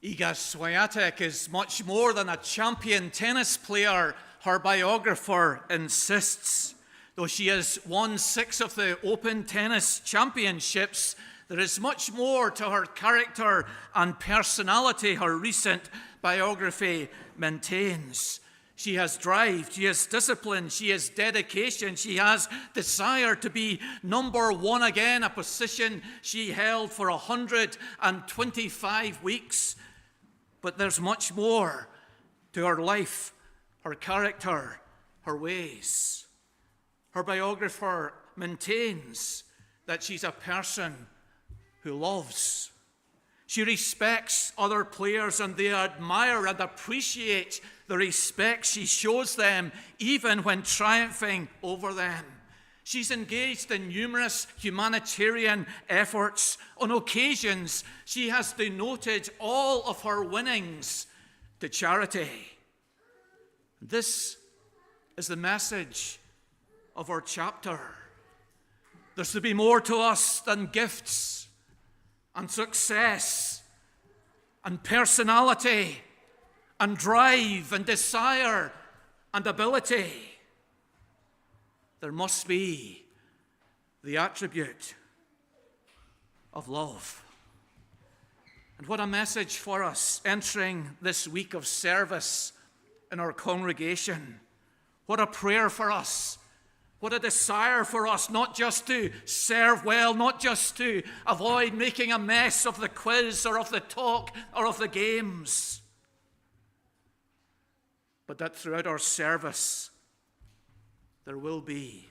Iga Swiatek is much more than a champion tennis player, her biographer insists. Though she has won 6 of the Open Tennis Championships, there is much more to her character and personality, her recent biography maintains. She has drive, she has discipline, she has dedication, she has desire to be number one again, a position she held for 125 weeks. But there's much more to her life, her character, her ways. Her biographer maintains that she's a person who loves. She respects other players, and they admire and appreciate the respect she shows them, even when triumphing over them. She's engaged in numerous humanitarian efforts. On occasions, she has devoted all of her winnings to charity. This is the message of our chapter. There's to be more to us than gifts and success and personality and drive and desire and ability. There must be the attribute of love. And what a message for us entering this week of service in our congregation. What a prayer for us. What a desire for us, not just to serve well, not just to avoid making a mess of the quiz or of the talk or of the games, but that throughout our service there will be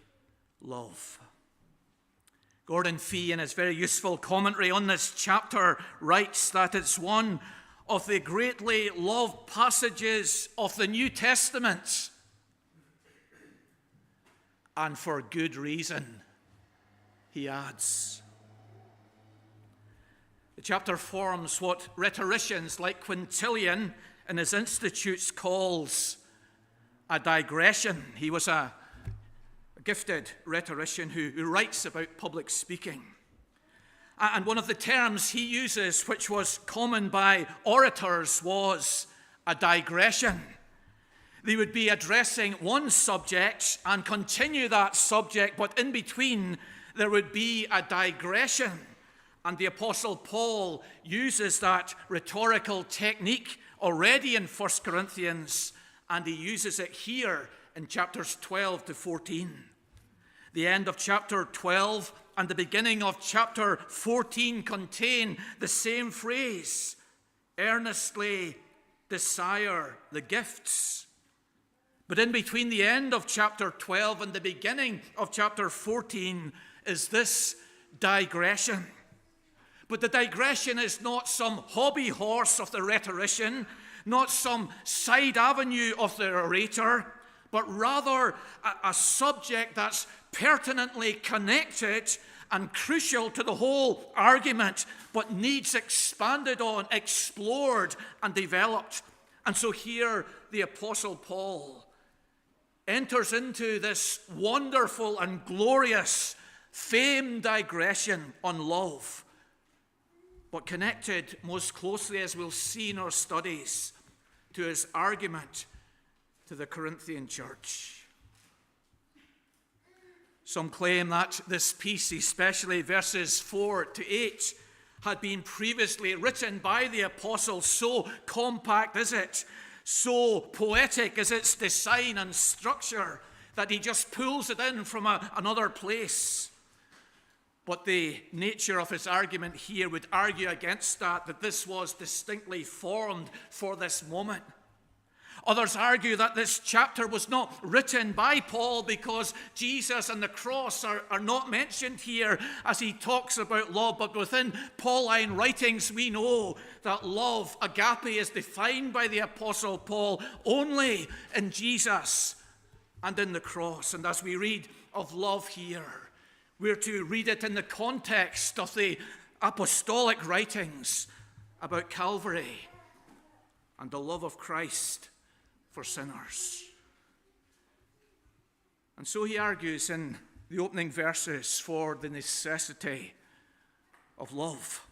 love. Gordon Fee, in his very useful commentary on this chapter, writes that it's one of the greatly loved passages of the New Testament. And for good reason, he adds. The chapter forms what rhetoricians like Quintilian in his Institutes calls a digression. He was a gifted rhetorician who writes about public speaking. And one of the terms he uses, which was common by orators, was a digression. They would be addressing one subject and continue that subject, but in between there would be a digression. And the Apostle Paul uses that rhetorical technique already in 1 Corinthians, and he uses it here in chapters 12 to 14. The end of chapter 12 and the beginning of chapter 14 contain the same phrase: earnestly desire the gifts. But in between the end of chapter 12 and the beginning of chapter 14 is this digression. But the digression is not some hobby horse of the rhetorician, not some side avenue of the orator, but rather a subject that's pertinently connected and crucial to the whole argument, but needs expanded on, explored, and developed. And so here the Apostle Paul enters into this wonderful and glorious, famed digression on love, but connected most closely, as we'll see in our studies, to his argument to the Corinthian church. Some claim that this piece, especially verses 4 to 8, had been previously written by the apostle. So compact is it, so poetic is its design and structure, that he just pulls it in from another place. But the nature of his argument here would argue against that this was distinctly formed for this moment. Others argue that this chapter was not written by Paul because Jesus and the cross are not mentioned here as he talks about love. But within Pauline writings, we know that love, agape, is defined by the Apostle Paul only in Jesus and in the cross. And as we read of love here, we're to read it in the context of the apostolic writings about Calvary and the love of Christ for sinners. And so he argues in the opening verses for the necessity of love.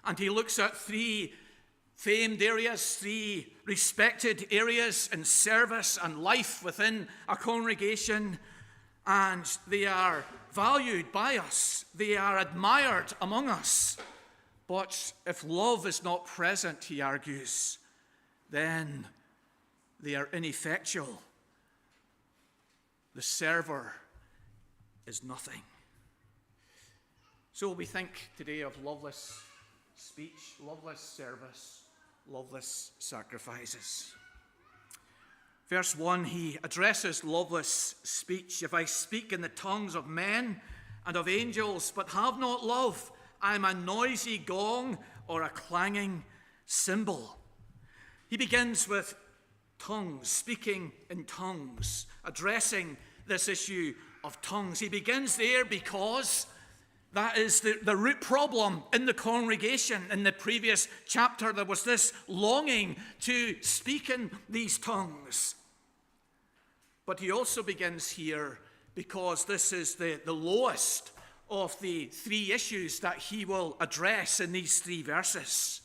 And he looks at three famed areas, 3 respected areas in service and life within a congregation, and they are valued by us. They are admired among us. But if love is not present, he argues, then they are ineffectual. The server is nothing. So we think today of loveless speech, loveless service, loveless sacrifices. Verse 1, he addresses loveless speech. If I speak in the tongues of men and of angels, but have not love, I am a noisy gong or a clanging cymbal. He begins with tongues, speaking in tongues, addressing this issue of tongues. He begins there because that is the root problem in the congregation. In the previous chapter, there was this longing to speak in these tongues. But he also begins here because this is the lowest of the 3 issues that he will address in these 3 verses.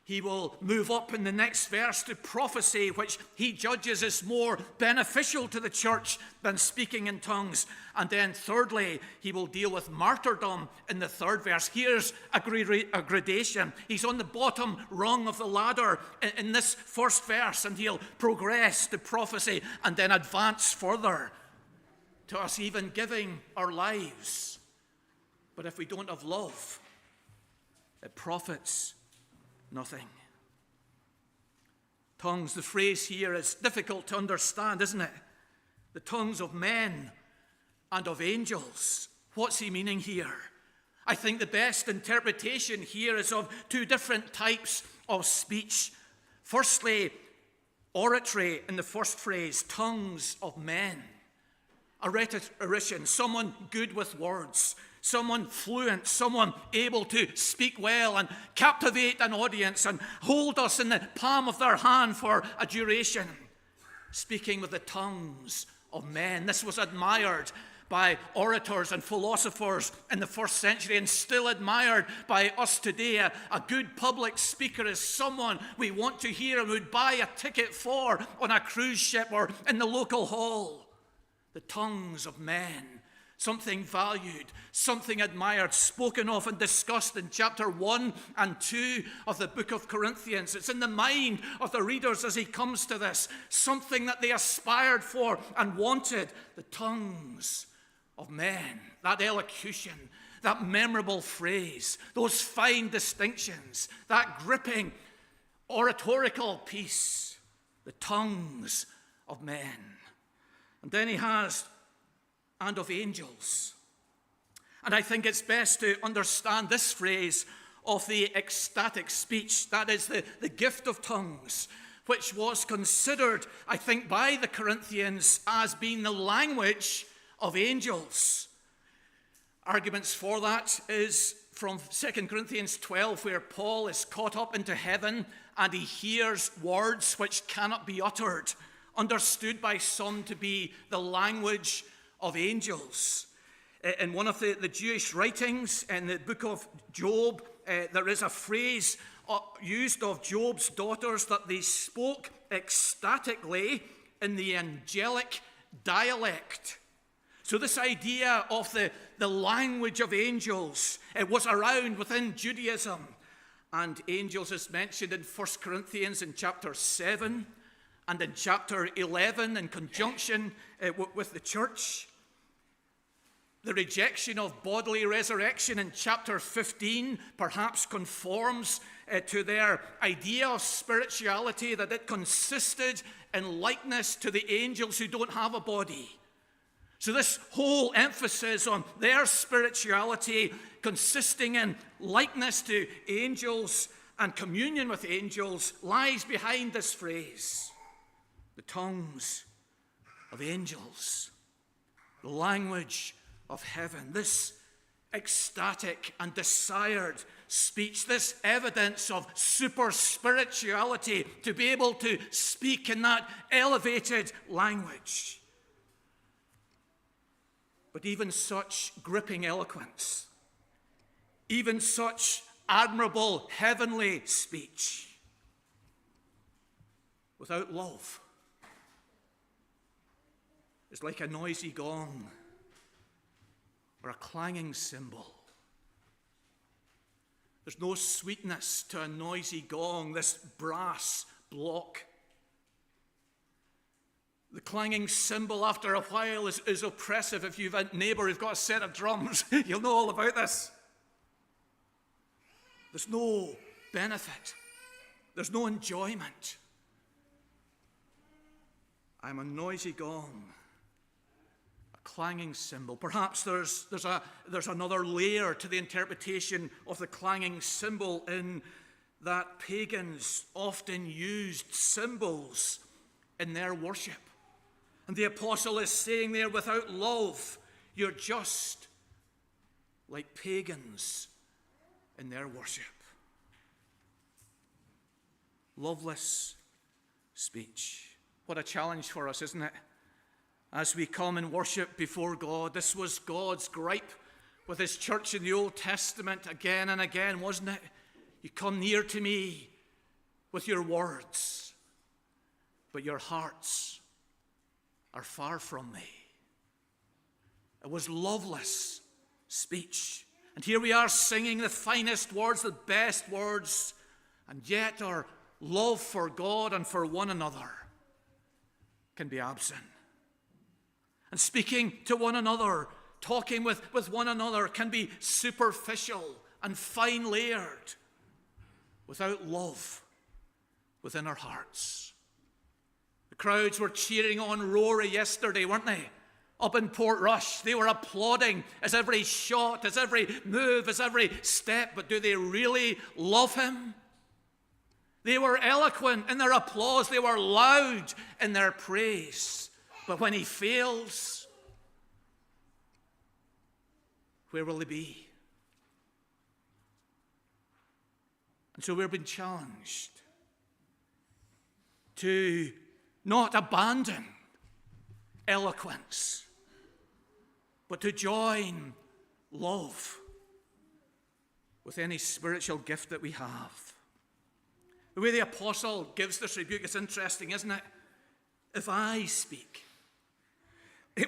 He will move up in the next verse to prophecy, which he judges as more beneficial to the church than speaking in tongues. And then thirdly, he will deal with martyrdom in the 3rd verse. Here's a gradation. He's on the bottom rung of the ladder in this first verse, and he'll progress to prophecy and then advance further to us even giving our lives. But if we don't have love, it profits nothing. Tongues, the phrase here is difficult to understand, isn't it? The tongues of men and of angels. What's he meaning here? I think the best interpretation here is of 2 different types of speech. Firstly, oratory in the first phrase, tongues of men. A rhetorician, someone good with words, someone fluent, someone able to speak well and captivate an audience and hold us in the palm of their hand for a duration. Speaking with the tongues of men. This was admired by orators and philosophers in the 1st century and still admired by us today. A good public speaker is someone we want to hear and would buy a ticket for on a cruise ship or in the local hall. The tongues of men, something valued, something admired, spoken of and discussed in chapter 1 and 2 of the book of Corinthians. It's in the mind of the readers as he comes to this, something that they aspired for and wanted, the tongues of men, that elocution, that memorable phrase, those fine distinctions, that gripping oratorical piece, the tongues of men. And then he has, and of angels. And I think it's best to understand this phrase of the ecstatic speech, that is the gift of tongues, which was considered, I think, by the Corinthians as being the language of angels. Arguments for that is from 2 Corinthians 12, where Paul is caught up into heaven and he hears words which cannot be uttered, understood by some to be the language of angels. In one of the Jewish writings, in the book of Job, there is a phrase used of Job's daughters that they spoke ecstatically in the angelic dialect. So this idea of the language of angels, it was around within Judaism. And angels is mentioned in 1 Corinthians in chapter 7 and in chapter 11 in conjunction with the church. The rejection of bodily resurrection in chapter 15 perhaps conforms to their idea of spirituality, that it consisted in likeness to the angels who don't have a body. So this whole emphasis on their spirituality consisting in likeness to angels and communion with angels lies behind this phrase. The tongues of angels, the language of heaven, this ecstatic and desired speech, this evidence of super spirituality, to be able to speak in that elevated language. But even such gripping eloquence, even such admirable heavenly speech, without love is like a noisy gong or a clanging cymbal. There's no sweetness to a noisy gong, this brass block. The clanging cymbal, after a while, is oppressive. If you've a neighbor who's got a set of drums, you'll know all about this. There's no benefit. There's no enjoyment. I'm a noisy gong, a clanging cymbal. Perhaps there's another layer to the interpretation of the clanging cymbal in that pagans often used cymbals in their worship. And the apostle is saying there, without love, you're just like pagans in their worship. Loveless speech. What a challenge for us, isn't it? As we come and worship before God. This was God's gripe with his church in the Old Testament again and again, wasn't it? You come near to me with your words, but your hearts are far from me. It was loveless speech. And here we are singing the finest words, the best words, and yet our love for God and for one another can be absent. And speaking to one another, talking with one another can be superficial and fine-layered without love within our hearts. The crowds were cheering on Rory yesterday, weren't they? Up in Portrush, they were applauding as every shot, as every move, as every step. But do they really love him? They were eloquent in their applause. They were loud in their praise. But when he fails, where will he be? And so we're being challenged to not abandon eloquence, but to join love with any spiritual gift that we have. The way the apostle gives this rebuke is interesting, isn't it? If I speak.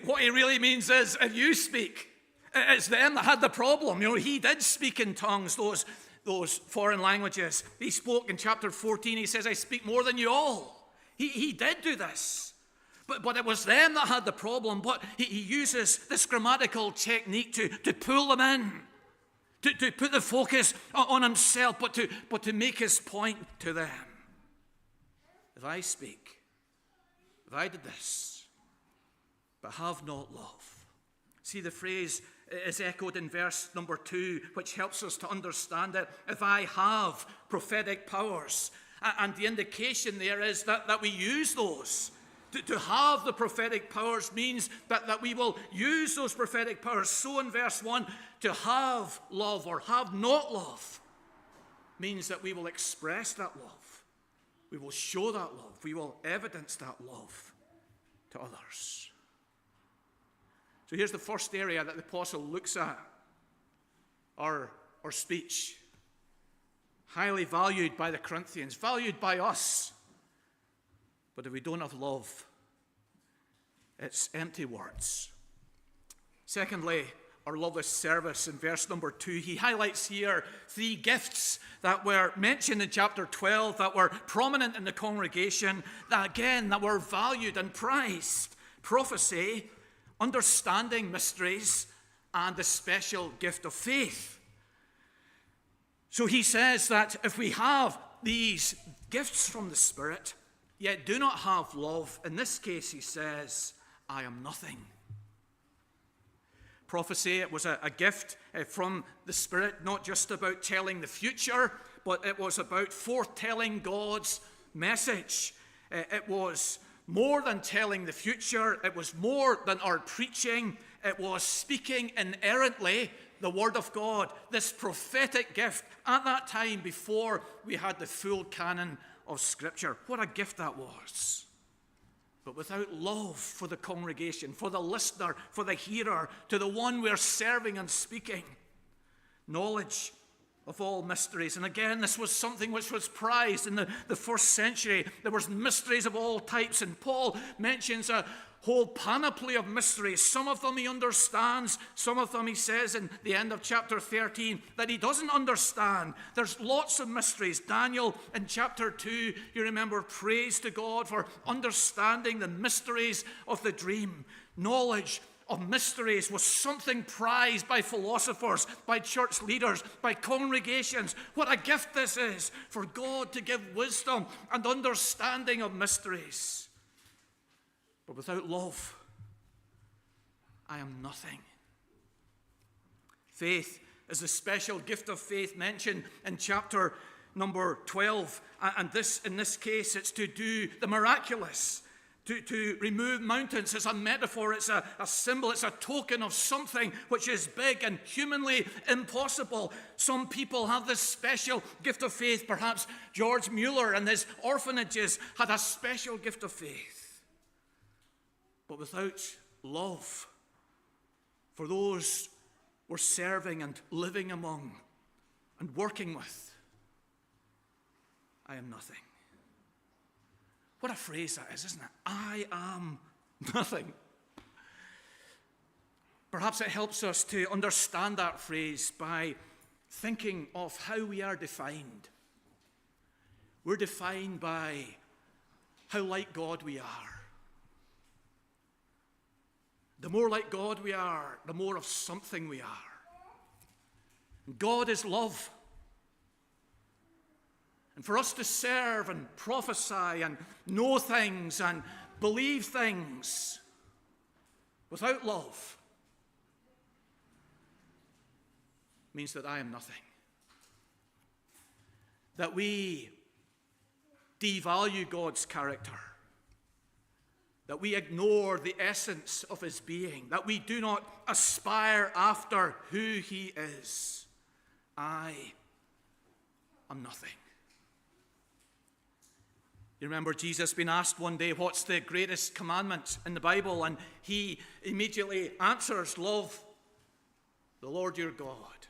What he really means is, if you speak. It's them that had the problem. He did speak in tongues, those foreign languages. He spoke in chapter 14. He says, I speak more than you all. He did do this. But it was them that had the problem. But he uses this grammatical technique to pull them in, to put the focus on himself, but to make his point to them. If I speak, if I did this, but have not love. See, the phrase is echoed in verse number 2, which helps us to understand it. If I have prophetic powers. And the indication there is that we use those. To have the prophetic powers means that we will use those prophetic powers. So in verse 1, to have love or have not love means that we will express that love. We will show that love. We will evidence that love to others. So here's the first area that the apostle looks at. Our speech. Highly valued by the Corinthians, valued by us. But if we don't have love, it's empty words. Secondly, our loveless service in verse number 2. He highlights here 3 gifts that were mentioned in chapter 12, that were prominent in the congregation, that were valued and prized. Prophecy, understanding mysteries, and the special gift of faith. So he says that if we have these gifts from the Spirit, yet do not have love, in this case he says, I am nothing. Prophecy, it was a gift from the Spirit, not just about telling the future, but it was about foretelling God's message. It was more than telling the future. It was more than our preaching. It was speaking inerrantly the Word of God, this prophetic gift at that time before we had the full canon of Scripture. What a gift that was. But without love for the congregation, for the listener, for the hearer, to the one we're serving and speaking, knowledge of all mysteries. And again, this was something which was prized in the first century. There was mysteries of all types, and Paul mentions a whole panoply of mysteries. Some of them he understands, some of them he says in the end of chapter 13 that he doesn't understand. There's lots of mysteries. Daniel in chapter 2, you remember, prays to God for understanding the mysteries of the dream. Knowledge of mysteries was something prized by philosophers, by church leaders, by congregations. What a gift this is for God to give wisdom and understanding of mysteries. But without love, I am nothing. Faith is a special gift of faith mentioned in chapter number 12. And in this case, it's to do the miraculous, to remove mountains. It's a metaphor, it's a symbol, it's a token of something which is big and humanly impossible. Some people have this special gift of faith. Perhaps George Mueller and his orphanages had a special gift of faith. But without love for those we're serving and living among and working with, I am nothing. What a phrase that is, isn't it? I am nothing. Perhaps it helps us to understand that phrase by thinking of how we are defined. We're defined by how like God we are. The more like God we are, the more of something we are. God is love. And for us to serve and prophesy and know things and believe things without love means that I am nothing. That we devalue God's character. That we ignore the essence of his being, that we do not aspire after who he is. I am nothing. You remember Jesus being asked one day, what's the greatest commandment in the Bible? And he immediately answers, love the Lord your God.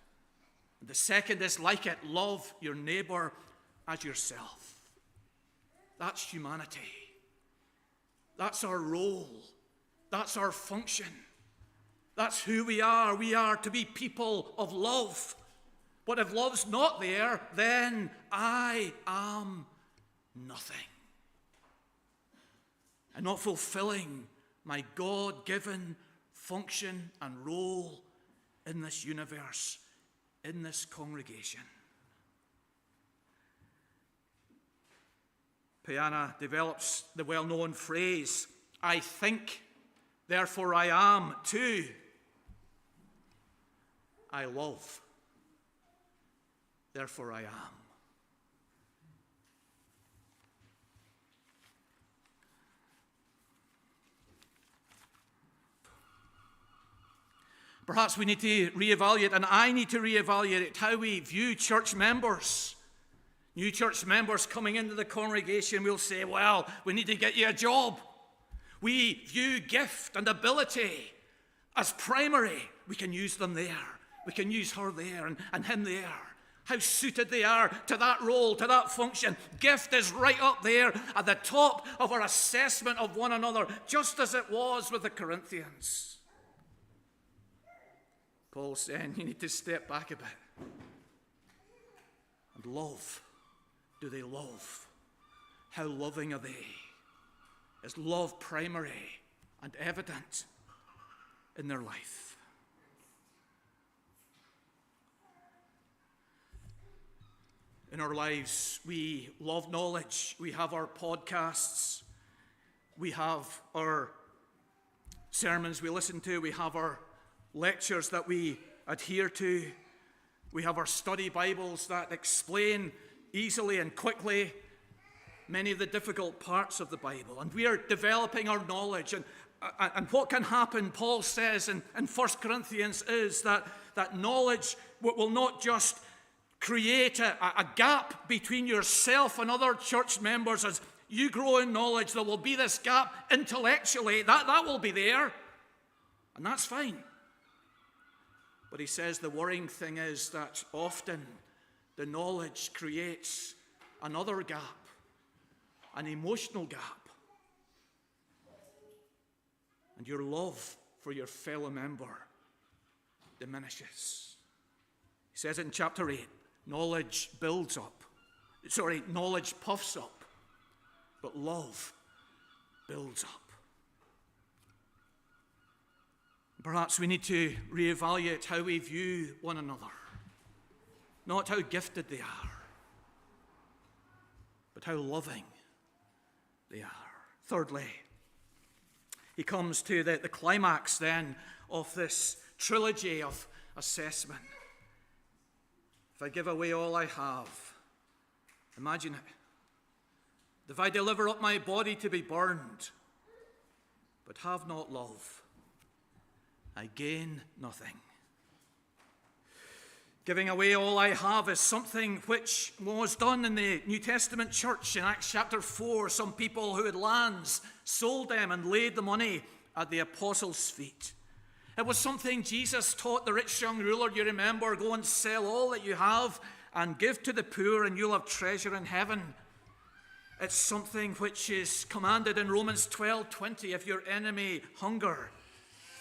And the second is like it, love your neighbor as yourself. That's humanity. That's our role. That's our function. That's who we are. We are to be people of love. But if love's not there, then I am nothing. I'm not fulfilling my God-given function and role in this universe, in this congregation. Piana develops the well-known phrase, I think, therefore I am too. I love, therefore I am. Perhaps we need to reevaluate, and I need to reevaluate how we view church members. New church members coming into the congregation will say, well, we need to get you a job. We view gift and ability as primary. We can use them there. We can use her there and him there. How suited they are to that role, to that function. Gift is right up there at the top of our assessment of one another, just as it was with the Corinthians. Paul's saying you need to step back a bit and love. Do they love? How loving are they? Is love primary and evident in their life? In our lives, we love knowledge. We have our podcasts. We have our sermons we listen to. We have our lectures that we adhere to. We have our study Bibles that explain easily and quickly many of the difficult parts of the Bible. And we are developing our knowledge. And what can happen, Paul says in 1 Corinthians, is that knowledge will not just create a gap between yourself and other church members. As you grow in knowledge, there will be this gap intellectually. That will be there. And that's fine. But he says the worrying thing is that often the knowledge creates another gap, an emotional gap. And your love for your fellow member diminishes. He says it in chapter 8, knowledge puffs up, but love builds up. Perhaps we need to reevaluate how we view one another. Not how gifted they are, but how loving they are. Thirdly, he comes to the climax then of this trilogy of assessment. If I give away all I have, imagine it. If I deliver up my body to be burned, but have not love, I gain nothing. Giving away all I have is something which was done in the New Testament church in Acts chapter 4. Some people who had lands sold them and laid the money at the apostles' feet. It was something Jesus taught the rich young ruler. You remember, go and sell all that you have and give to the poor and you'll have treasure in heaven. It's something which is commanded in Romans 12:20. If your enemy hunger,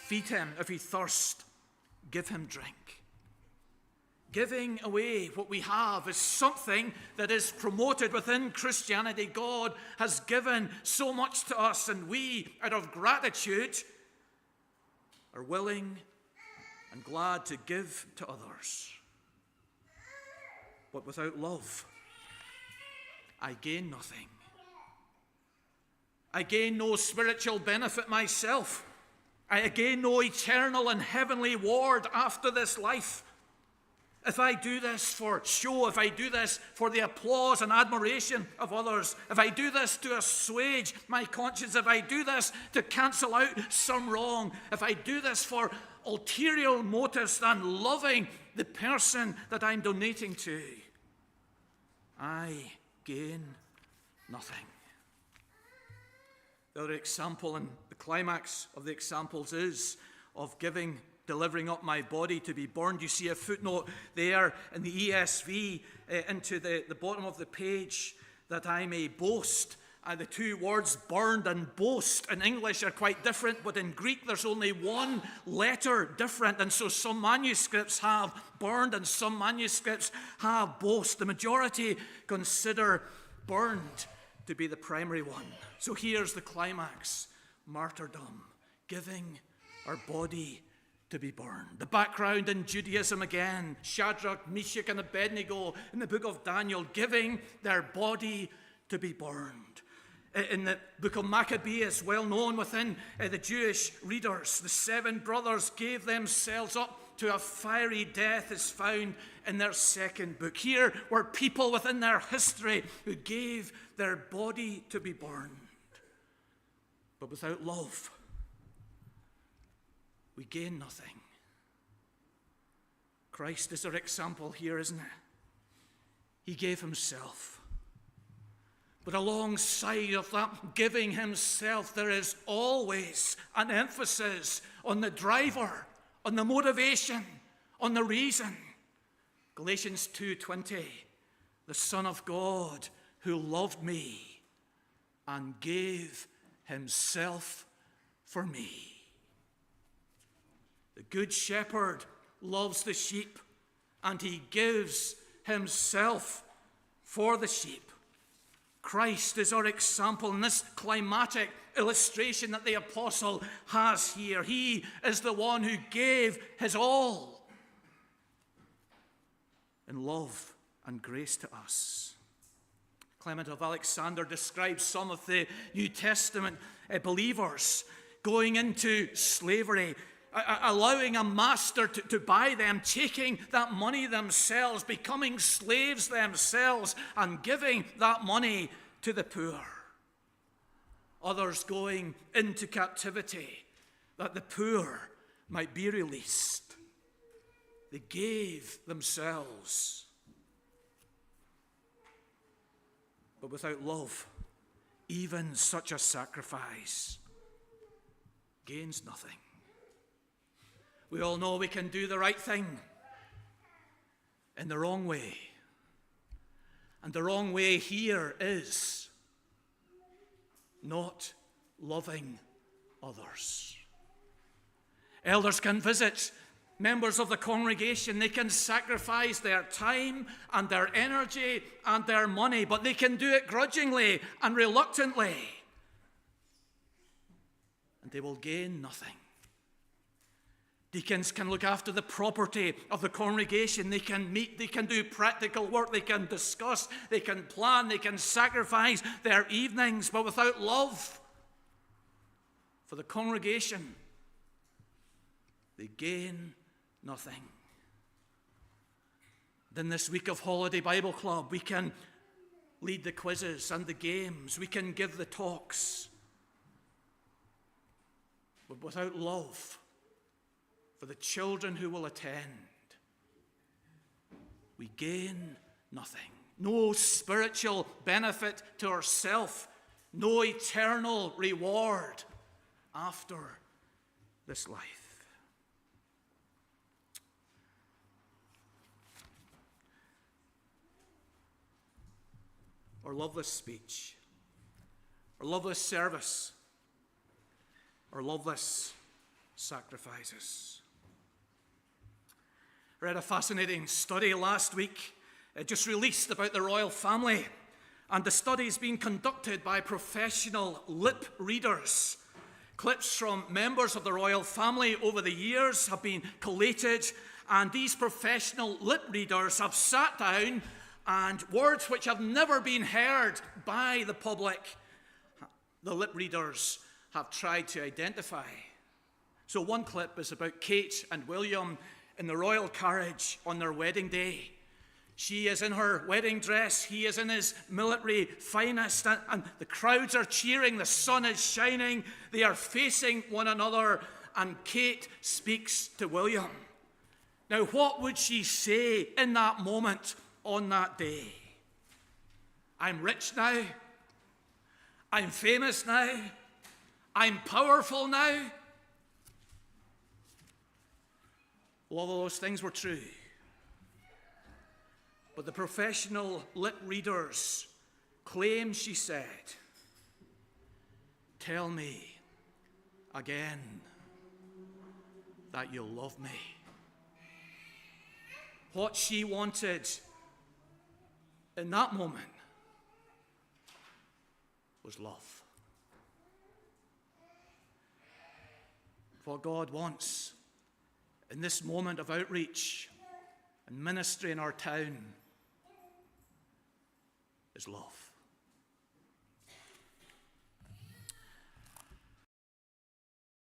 feed him. If he thirst, give him drink. Giving away what we have is something that is promoted within Christianity. God has given so much to us, and we, out of gratitude, are willing and glad to give to others. But without love, I gain nothing. I gain no spiritual benefit myself. I gain no eternal and heavenly reward after this life. If I do this for show, if I do this for the applause and admiration of others, if I do this to assuage my conscience, if I do this to cancel out some wrong, if I do this for ulterior motives than loving the person that I'm donating to, I gain nothing. The other example, and the climax of the examples, is of delivering up my body to be burned. You see a footnote there in the ESV into the bottom of the page, that I may boast. The two words burned and boast in English are quite different, but in Greek there's only one letter different, and so some manuscripts have burned and some manuscripts have boast. The majority consider burned to be the primary one. So here's the climax: martyrdom, giving our body to be burned. The background in Judaism again: Shadrach, Meshach, and Abednego in the book of Daniel, giving their body to be burned. In the book of Maccabees, well known within the Jewish readers, the 7 brothers gave themselves up to a fiery death, is found in their second book. Here were people within their history who gave their body to be burned. But without love, we gain nothing. Christ is our example here, isn't it? He gave himself. But alongside of that giving himself, there is always an emphasis on the driver, on the motivation, on the reason. Galatians 2:20, the Son of God who loved me and gave himself for me. The Good Shepherd loves the sheep, and he gives himself for the sheep. Christ is our example in this climatic illustration that the apostle has here. He is the one who gave his all in love and grace to us. Clement of Alexander describes some of the New Testament believers going into slavery, allowing a master to buy them, taking that money themselves, becoming slaves themselves, and giving that money to the poor. Others going into captivity that the poor might be released. They gave themselves. But without love, even such a sacrifice gains nothing. We all know we can do the right thing in the wrong way, And the wrong way here is not loving others. Elders can visit members of the congregation. They can sacrifice their time and their energy and their money, but they can do it grudgingly and reluctantly. And they will gain nothing. Deacons can look after the property of the congregation. They can meet, they can do practical work, they can discuss, they can plan, they can sacrifice their evenings, but without love for the congregation, they gain nothing. Then this week of Holiday Bible Club, we can lead the quizzes and the games, we can give the talks, but without love for the children who will attend, we gain nothing. No spiritual benefit to ourselves, no eternal reward after this life. Our loveless speech, our loveless service, our loveless sacrifices. I read a fascinating study last week, just released, about the royal family. And the study's been conducted by professional lip readers. Clips from members of the royal family over the years have been collated, and these professional lip readers have sat down, and words which have never been heard by the public, the lip readers have tried to identify. So one clip is about Kate and William in the royal carriage on their wedding day. She is in her wedding dress, he is in his military finest, and the crowds are cheering, the sun is shining, they are facing one another, and Kate speaks to William. Now, what would she say in that moment on that day? I'm rich now, I'm famous now, I'm powerful now. All of those things were true. But the professional lip readers claim she said, "Tell me again that you'll love me." What she wanted in that moment was love. What God wants in this moment of outreach and ministry in our town is love.